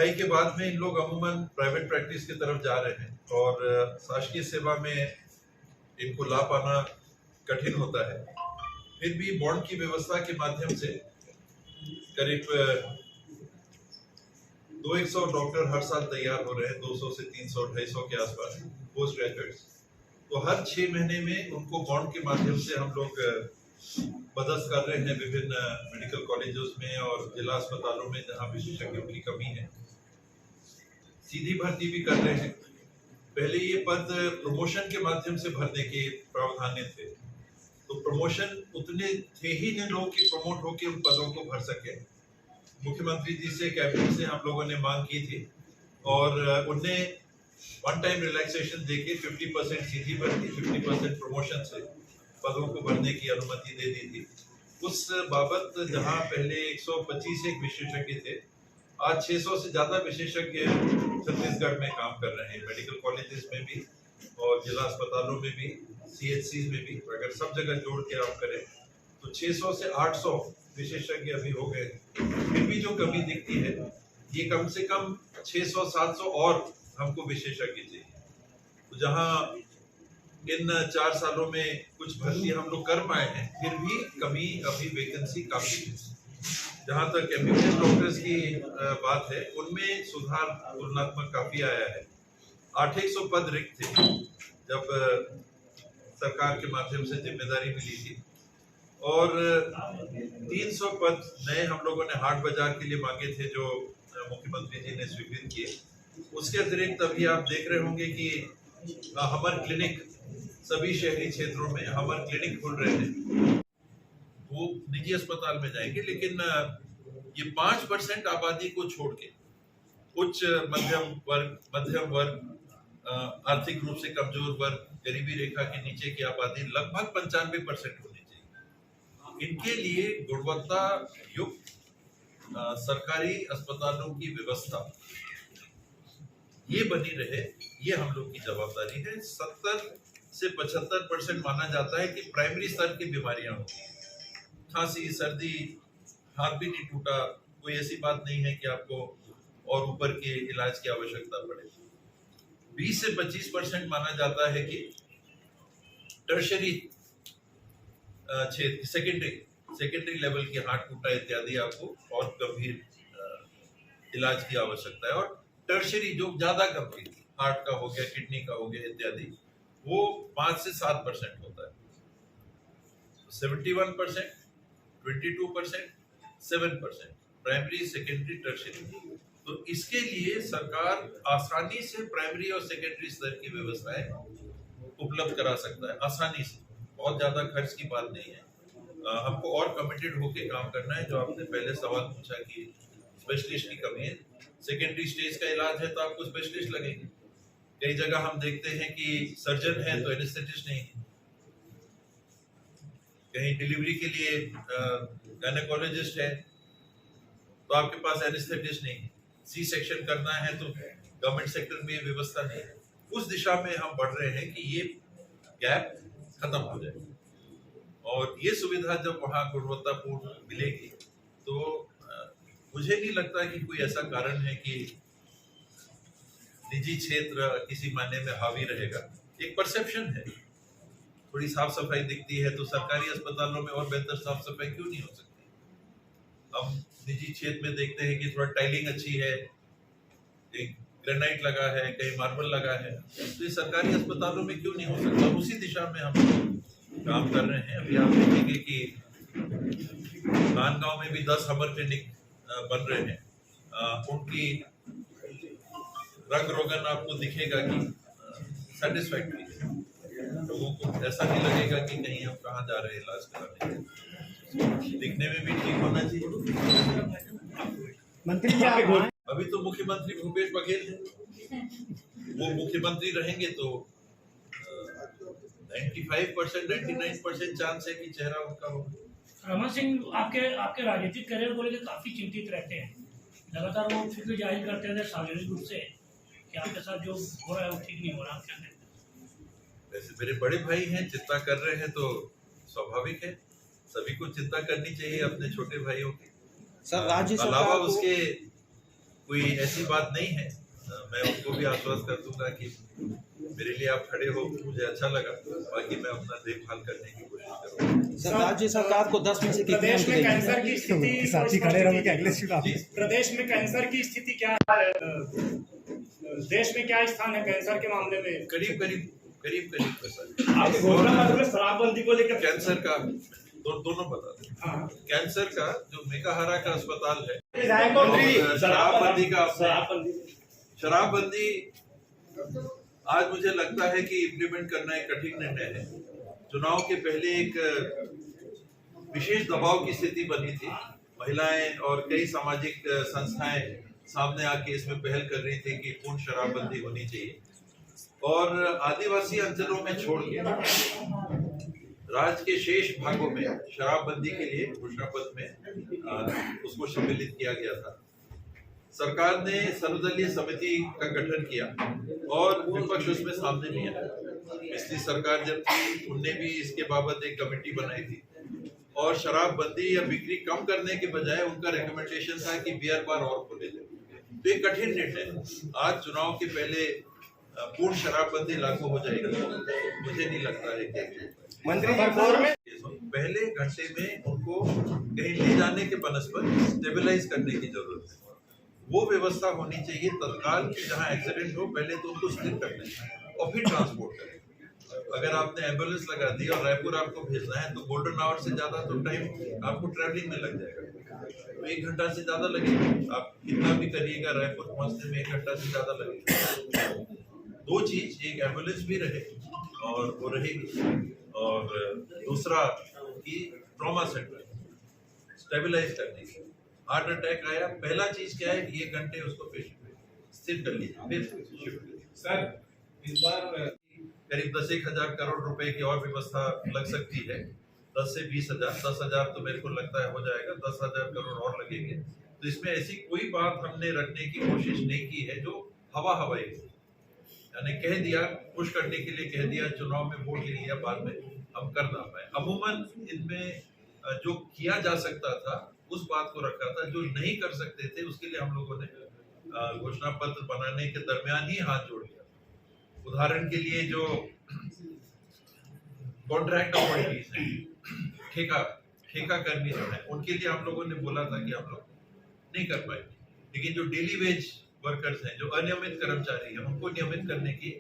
पढ़ाई के बाद में इन लोग अमूमन प्राइवेट प्रैक्टिस की तरफ जा रहे हैं और शासकीय सेवा में इनको ला पाना कठिन होता है। फिर भी बॉन्ड की व्यवस्था के माध्यम से करीब 200 डॉक्टर हर साल तैयार हो रहे हैं, 200 से 300 250 के आसपास पोस्ट ग्रेजुएट्स। तो हर 6 महीने में उनको बॉन्ड के माध्यम से हम लोग मदद कर रहे हैं विभिन्न मेडिकल कॉलेजों में और जिला अस्पतालों में जहां विशेषज्ञों की कमी है। सीधी भर्ती भी कर रहे हैं। पहले ये पद प्रमोशन के माध्यम से भरने के प्रावधान थे, तो प्रमोशन उतने थे ही नहीं लोग कि प्रमोट होकर उन पदों को भर सके। मुख्यमंत्री जी से कैबिनेट से हम लोगों ने मांग की थी और उनने वन टाइम रिलैक्सेशन देके 50% सीधी भर्ती 50% प्रमोशन से पदों को भरने की अनुमति दे दी थी। उस बाबत जहां पहले 125 एक विशेषज्ञ थे, आज 600 से ज्यादा विशेषज्ञ छत्तीसगढ़ में काम कर रहे हैं, मेडिकल कॉलेजेस में भी और जिला अस्पतालों में भी, CHCs में भी। अगर सब जगह जोड़ के आप करें तो 600 से 800 विशेषज्ञ अभी हो गए। फिर भी जो कमी दिखती है, ये कम से कम 600-700 और हमको विशेषज्ञ चाहिए। तो जहां इन 4 सालों में कुछ भर्ती हम लोग कर पाए हैं, फिर भी कमी अभी वैकेंसी काफी है। जहां तक MBBS डॉक्टर्स की बात है, उनमें सुधार तुलनात्मक काफी आया है। 800 पद रिक्त थे जब सरकार के माध्यम से जिम्मेदारी मिली थी और 300 पद नए हम लोगों ने हाट बाजार के लिए मांगे थे जो मुख्यमंत्री जी ने स्वीकृत किए। उसके अतिरिक्त अभी आप देख रहे होंगे कि हमर क्लिनिक सभी शहरी क्षेत्रों में हमर क्लिनिक खुल रहे हैं। वो निजी अस्पताल में जाएंगे, लेकिन ये 5% आबादी को छोड़ के उच्च मध्यम वर्ग, आर्थिक रूप से कमजोर वर्ग, गरीबी रेखा के नीचे की आबादी लगभग 95% होनी चाहिए। इनके लिए गुणवत्ता युक्त सरकारी अस्पतालों की व्यवस्था ये बनी रहे, ये हम लोग की जवाबदारी है। 70 से 75% माना जाता है कि प्राइमरी स्तर की बीमारियां होती हैं, खांसी, सर्दी, हाथ भी नहीं टूटा, कोई ऐसी बात नहीं है कि आपको और ऊपर के इलाज की आवश्यकता पड़े। 20 से 25% माना जाता है कि टर्शरी क्षेत्र, सेकेंडरी लेवल के हाथ टूटा इत्यादि आपको और गंभीर इलाज की आवश्यकता है। और टर्शरी जो ज्यादा गंभीर, हार्ट का हो गया, किडनी का हो गया इत्यादि, वो 5 से 7% होता है। 71%, 22%, 7% प्राइमरी, सेकेंडरी, टर्शरी। तो इसके लिए सरकार आसानी से प्राइमरी और सेकेंडरी स्तर की व्यवस्थाएं उपलब्ध करा सकता है, आसानी से। बहुत ज्यादा खर्च की बात नहीं है। हमको और कमिटेड होके काम करना है। जो आपने पहले सवाल पूछा कि स्पेशलिस्ट की कमी है, सेकेंडरी स्टेज का इलाज है तो आपको स्पेशलिस्ट लगेंगे। कई जगह हम देखते हैं कि सर्जन है तो एनेस्थेटिस्ट नहीं है, कहीं डिलीवरी के लिए गायनेकोलॉजिस्ट है तो आपके पास एनेस्थेटिस्ट नहीं है, सी सेक्शन करना है तो गवर्नमेंट सेक्टर में व्यवस्था नहीं है। उस दिशा में हम बढ़ रहे हैं कि ये गैप खत्म हो जाए और ये सुविधा जब वहाँ गुणवत्तापूर्ण मिलेगी तो मुझे नहीं लगता कि कोई ऐसा कारण है कि निजी क्षेत्र किसी मायने में हावी रहेगा। एक परसेप्शन है, थोड़ी साफ सफाई दिखती है तो सरकारी अस्पतालों में और बेहतर साफ सफाई क्यों नहीं हो सकती। हम निजी क्षेत्र में देखते हैं कि थोड़ा टाइलिंग अच्छी है, एक ग्रेनाइट लगा है, कहीं मार्बल लगा है, तो ये सरकारी अस्पतालों में क्यों नहीं हो सकता। उसी दिशा में हम काम कर रहे हैं। अभी आप देखेंगे कि नांदगांव में भी 10 हमर क्लिनिक बन रहे हैं। उनकी रंग रोगन आपको दिखेगा कि सेटिस्फैक्टरी है। लोगों को ऐसा नहीं लगेगा कि कहीं हम कहाँ जा रहे हैं इलाज कराने। दिखने में भी ठीक होना चाहिए। मंत्री अभी तो मुख्यमंत्री भूपेश बघेल है, वो मुख्यमंत्री रहेंगे तो 95% 99% चांस है कि चेहरा उनका होगा। रमन सिंह आपके राजनीतिक करियर को लेकर काफी चिंतित रहते हैं। लगातार वो फिक्र जाहिर करते हैं सार्वजनिक रूप से कि आपके साथ जो हो रहा है वो ठीक नहीं हो रहा। क्या कहते हैं? वैसे मेरे बड़े भाई हैं, चिंता कर रहे हैं तो स्वाभाविक है, सभी को चिंता करनी चाहिए अपने छोटे भाइयों की। सर राज्य अलावा उसके कोई ऐसी बात नहीं है। मैं उनको भी आश्वस्त कर दूंगा कि मेरे लिए आप खड़े हो, मुझे अच्छा लगा। बाकी मैं अपना देखभाल करने की कोशिश करूँगा। सर राज्य सरकार को 10 में से कितने प्रदेश अंक में देंगे? कैंसर की स्थिति साथी खड़े रहोगे क्या अगले चुनाव? जी, प्रदेश में कैंसर की स्थिति क्या है? देश में क्या स्थान है कैंसर के मामले में? करीब करीब आपके घोषणा पत्र में शराबबंदी को लेकर कैंसर का दोनों बता दें। हाँ। कैंसर का जो मेकाहारा का अस्पताल है, मंत्री, शराबबंदी का शराबबंदी शराबबंदी आज मुझे लगता है कि इम्प्लीमेंट करना एक कठिन निर्णय है। चुनाव के पहले एक विशेष दबाव की स्थिति बनी थी। महिलाएं और कई सामाजिक संस्थाएं सामने आके इसमें पहल कर रही थी कि पूर्ण शराबबंदी होनी चाहिए और आदिवासी अंचलों में छोड़ के राज्य के शेष भागों में शराबबंदी के लिए घोषणा पत्र में उसको सम्मिलित किया गया था। सरकार ने सर्वदलीय समिति का गठन किया और विपक्ष उसमें सामने नहीं आया। पिछली सरकार जब थी उनने भी इसके बाबत एक कमेटी बनाई थी और शराबबंदी या बिक्री कम करने के बजाय उनका रिकमेंडेशन था कि बियर बार और खोले जाए। तो एक कठिन निर्णय। आज चुनाव के पहले पूर्ण शराबबंदी लागू हो जाएगी, मुझे नहीं लगता है कि मंत्री जी पहले घंटे में उनको कहीं ले जाने के बनस्पत स्टेबलाइज करने की जरूरत है। वो व्यवस्था होनी चाहिए तत्काल की, जहाँ एक्सीडेंट हो पहले तो उनको स्थिर करना और फिर ट्रांसपोर्ट करें। अगर आपने एम्बुलेंस लगा दी और रायपुर आपको भेजना है तो गोल्डन आवर से ज्यादा तो टाइम आपको ट्रैवलिंग में लग जाएगा, तो 1 घंटा से ज्यादा लगेगा। आप कितना भी करिएगा रायपुर पहुंचने में 1 घंटा से ज्यादा लगेगा। दो चीज, एक एम्बुलेंस भी रहे और वो रहेगी, और दूसरा कि ट्रॉमा सेंटर स्टेबलाइज करने की। हार्ट अटैक आया, पहला चीज क्या है कि 1 घंटे उसको पेशेंट स्थिर कर लीजिए, फिर शिफ्ट। सर इस बार करीब 10-1 करोड़ रुपए की और व्यवस्था लग सकती है। 10 से 20,000, 10,000 तो मेरे को लगता है हो जाएगा, 10,000 करोड़ और लगेंगे। तो इसमें ऐसी कोई बात हमने रखने की कोशिश नहीं की है जो हवाई हो, यानी कह दिया, खुश करने के लिए कह दिया, चुनाव में वोट ले लिया, बाद में हम कर ना पाए। अमूमन इनमें जो किया जा सकता था उस बात को रखा था, जो नहीं कर सकते थे उसके लिए हम लोगों ने घोषणा पत्र बनाने के दरमियान ही हाथ जोड़ लिया। उदाहरण के लिए जो कॉन्ट्रैक्ट अपॉइंटीज हैं, ठेका कर्मी जो है, उनके लिए हम लोगों ने बोला था कि हम लोग नहीं कर पाए, लेकिन जो डेली वेज वर्कर्स हैं, जो अनियमित कर्मचारी हैं, उनको नियमित करने की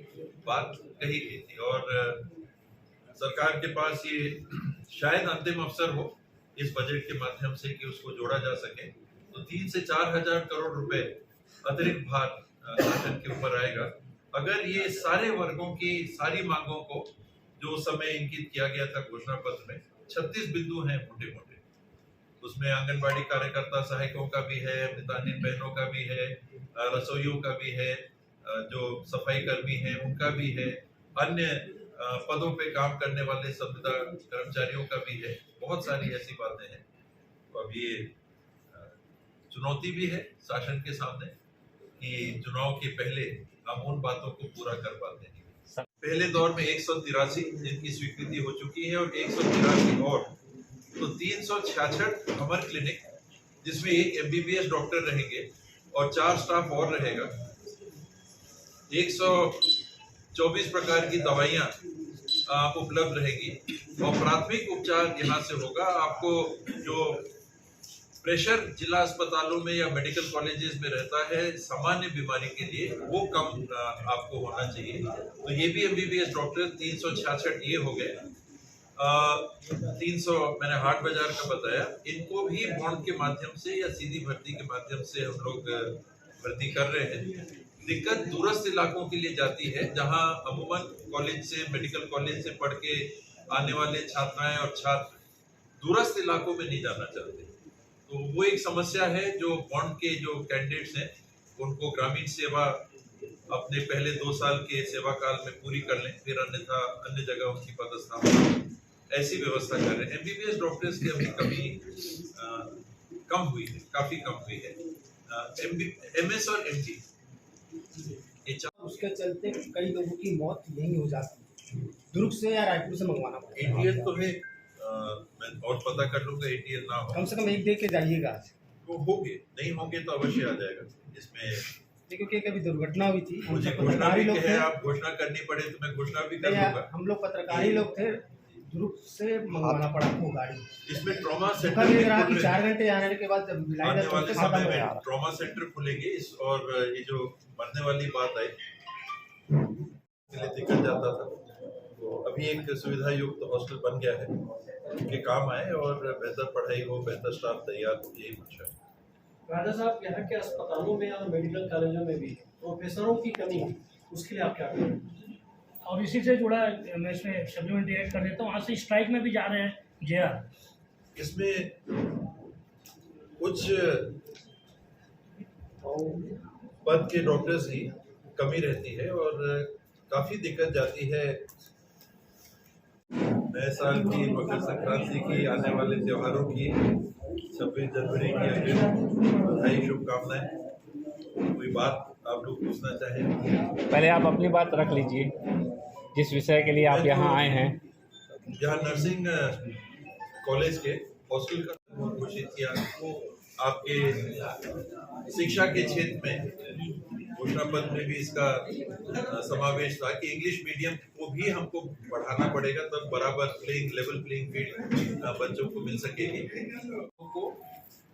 बात कही गई थी। और सरकार के पास ये शायद अंतिम अवसर हो इस बजट के माध्यम से कि उसको जोड़ा जा सके। तो 3 से 4 हजार करोड़ रुपए अतिरिक्त भार शासन के ऊपर आएगा अगर ये सारे वर्गों की सारी मांगों को, जो समय इंगित किया गया था घोषणा पत्र में, 36 बिंदु हैं मोटे मोटे, उसमें आंगनबाड़ी कार्यकर्ता सहायकों का भी है, मितानिन बहनों का भी है, रसोइयों का भी है, जो सफाई कर्मी हैं उनका भी है, अन्य पदों पे काम करने वाले संविदा कर्मचारियों का भी है। बहुत सारी ऐसी बातें हैं। तो अब ये चुनौती भी है शासन के सामने कि चुनाव के पहले हम उन बातों को पूरा कर पाते हैं। पहले दौर में 183 जिनकी स्वीकृति हो चुकी है और 183 और, तो 366 हमर क्लिनिक जिसमें 1 MBBS डॉक्टर रहेंगे और 4 स्टाफ और रहेगा। 124 प्रकार की दवाइयाँ उपलब्ध रहेगी और प्राथमिक उपचार यहाँ से होगा। आपको जो प्रेशर जिला अस्पतालों में या मेडिकल कॉलेजेस में रहता है सामान्य बीमारी के लिए, वो कम आपको होना चाहिए। तो ये भी MBBS डॉक्टर 366 ये हो गए। 300 मैंने हाट बाजार का बताया, इनको भी बॉन्ड के माध्यम से या सीधी भर्ती के माध्यम से हम लोग भर्ती कर रहे हैं। दिक्कत दूरस्थ इलाकों के लिए जाती है, जहां अमूमन कॉलेज से, मेडिकल कॉलेज से पढ़ के आने वाले छात्राएं और छात्र दूरस्थ इलाकों में नहीं जाना चाहते। तो वो एक समस्या है जो बॉन्ड के जो कैंडिडेट्स हैं उनको ग्रामीण सेवा अपने पहले 2 साल के सेवा काल में पूरी कर लें, फिर अन्यथा अन्य जगह उनकी पदस्थापना, ऐसी व्यवस्था कर रहे हैं। MBBS डॉक्टर्स की अभी कमी कम हुई है, काफी कम हुई है। MS और MD उसके चलते कई लोगों की मौत यही हो जाती है। दुर्ग से या रायपुर से मंगवाना पड़ेगा। ATL तो है, मैं और पता कर लूंगा ATL ना हो। कम से कम एक दे के जाइएगा। वो होंगे, नहीं होंगे तो अवश्य आ जाएगा इसमें। क्योंकि कभी दुर्घटना हुई थी, हम मुझे सब घोषणा पत्रकारी भी लोग है, थे, आप घोषणा करनी पड़े तो मैं घोषणा भी कर नहीं, दूंगा। हम लोग पत्रकारी लोग थे, दुरुक से मंगवाना पड़ा हमको गाड़ी। इसमें ट्रॉमा धोखा सेंटर मिल भी रहा कि खुल 4 रहे हैं। घंटे आने के बाद जब मिलाई आने तो वाले खत्म समय हो में गया। ट्रॉमा सेंटर खुलेंगे इस, और ये जो मरने वाली बात आई के लिए दिक्कत जाता था, तो अभी एक सुविधा युक्त हॉस्टल बन गया है कि काम आए और बेहतर पढ़ाई हो, बेहतर स्टाफ तैयार हो, यही मंशा है। राजा साहब, यहाँ के अस्पतालों में और मेडिकल कॉलेजों में भी प्रोफेसरों की कमी है, उसके लिए आप क्या करेंगे? और इसी से जुड़ा मैं इसमें सप्लीमेंट्री ऐड कर देता हूँ, वहाँ से स्ट्राइक में भी जा रहे हैं JR। इसमें कुछ पद के डॉक्टर्स की कमी रहती है और काफी दिक्कत जाती है। नए साल की, मकर संक्रांति की, आने वाले त्योहारों की, 26 जनवरी की अग्रिम बधाई, शुभकामनाएं। कोई बात आप लोग पूछना चाहें? पहले आप अपनी बात रख लीजिए, जिस विषय के लिए आप यहाँ आए हैं। यहाँ नर्सिंग कॉलेज के हॉस्टल का घोषित किया, आपके शिक्षा के क्षेत्र में घोषणा पत्र में भी इसका समावेश था कि इंग्लिश मीडियम को भी हमको बढ़ाना पड़ेगा, तब बराबर लेवल प्लेइंग फील्ड बच्चों को मिल सकेगी। को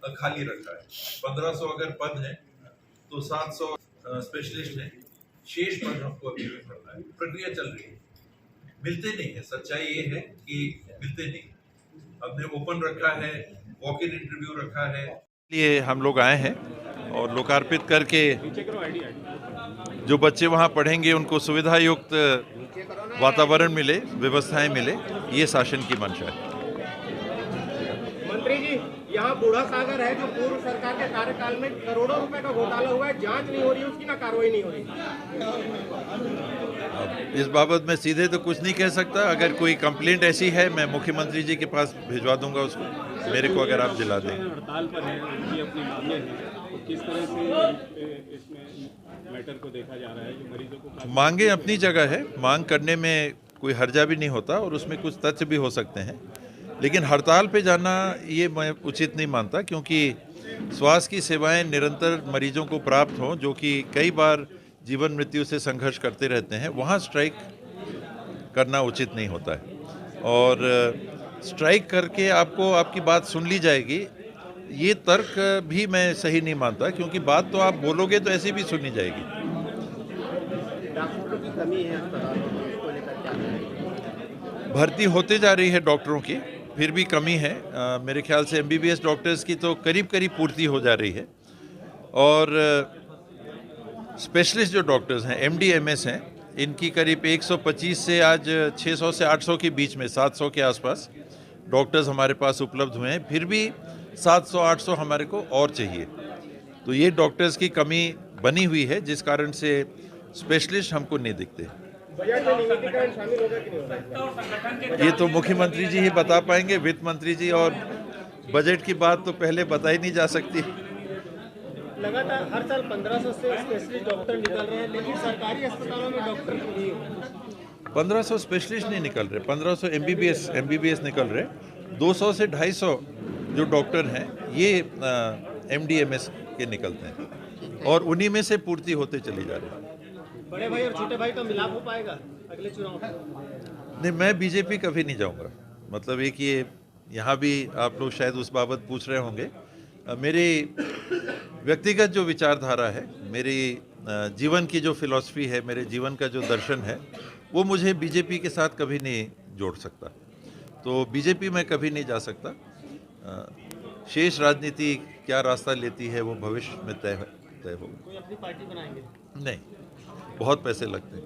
खाली रखा है, 1500 अगर पद है तो 700 स्पेशलिस्ट हैं, शेष पद हमको अभी भी भरना है। प्रक्रिया चल रही है, मिलते नहीं है, सच्चाई ये है कि मिलते नहीं। हमने ओपन रखा है, वॉक इन इंटरव्यू रखा है, लिए हम लोग आए हैं और लोकार्पित करके जो बच्चे वहाँ पढ़ेंगे उनको सुविधा युक्त वातावरण मिले, व्यवस्थाएं मिले, ये शासन की मंशा है। मंत्री जी, यहाँ बूढ़ा सागर है जो पूर्व सरकार के कार्यकाल में करोड़ों रुपए का घोटाला हुआ है, जांच नहीं हो रही, उसकी ना कार्रवाई नहीं हो रही। इस बाबत मैं सीधे तो कुछ नहीं कह सकता। अगर कोई कंप्लेंट ऐसी है मैं मुख्यमंत्री जी के पास भिजवा दूंगा उसको, मेरे को अगर आप दिला दें। हड़ताल पर है, उनकी अपनी मांगे हैं, तो किस तरह से इसमें मैटर को देखा जा रहा है कि मरीजों को? मांगे अपनी जगह है, मांग करने में कोई हर्जा भी नहीं होता और उसमें कुछ तथ्य भी हो सकते हैं, लेकिन हड़ताल पे जाना ये मैं उचित नहीं मानता, क्योंकि स्वास्थ्य की सेवाएं निरंतर मरीजों को प्राप्त हों, जो कि कई बार जीवन मृत्यु से संघर्ष करते रहते हैं, वहाँ स्ट्राइक करना उचित नहीं होता है। और स्ट्राइक करके आपको आपकी बात सुन ली जाएगी, ये तर्क भी मैं सही नहीं मानता, क्योंकि बात तो आप बोलोगे तो ऐसी भी सुनी जाएगी। डॉक्टरों की कमी है अस्पतालों में, इसको लेकर क्या करेंगे? भर्ती होते जा रही है डॉक्टरों की, फिर भी कमी है। मेरे ख्याल से MBBS डॉक्टर्स की तो करीब करीब पूर्ति हो जा रही है, और स्पेशलिस्ट जो डॉक्टर्स हैं, MD MS हैं, इनकी करीब 125 से आज 600 से 800 के बीच में, 700 के आसपास डॉक्टर्स हमारे पास उपलब्ध हुए हैं। फिर भी 700-800 हमारे को और चाहिए, तो ये डॉक्टर्स की कमी बनी हुई है, जिस कारण से स्पेशलिस्ट हमको नहीं दिखते। बजट में नियमितीकरण शामिल होगा कि नहीं होगा? ये तो मुख्यमंत्री जी ही बता पाएंगे, वित्त मंत्री जी, और बजट की बात तो पहले बताई नहीं जा सकती। लगातार हर साल 1500 से स्पेशलिस्ट डॉक्टर निकल रहे हैं, लेकिन सरकारी अस्पतालों में डॉक्टर नहीं हो। 1500 स्पेशलिस्ट नहीं निकल रहे, 1500 MBBS निकल रहे, 200 से 250 जो डॉक्टर हैं ये MD MS के निकलते हैं, और उन्हीं में से पूर्ति होते चली जा रही है। बड़े भाई और छोटे भाई का मिलाप हो पाएगा अगले चुनाव में? नहीं, मैं BJP कभी नहीं जाऊंगा। मतलब एक ये यहाँ भी आप लोग शायद उस बाबत पूछ रहे होंगे, मेरी व्यक्तिगत जो विचारधारा है, मेरी जीवन की जो फिलॉसफी है, मेरे जीवन का जो दर्शन है, वो मुझे BJP के साथ कभी नहीं जोड़ सकता। तो BJP में कभी नहीं जा सकता। शेष राजनीति क्या रास्ता लेती है वो भविष्य में तय होगा। कोई अपनी पार्टी बनाएंगे? नहीं, बहुत पैसे लगते हैं।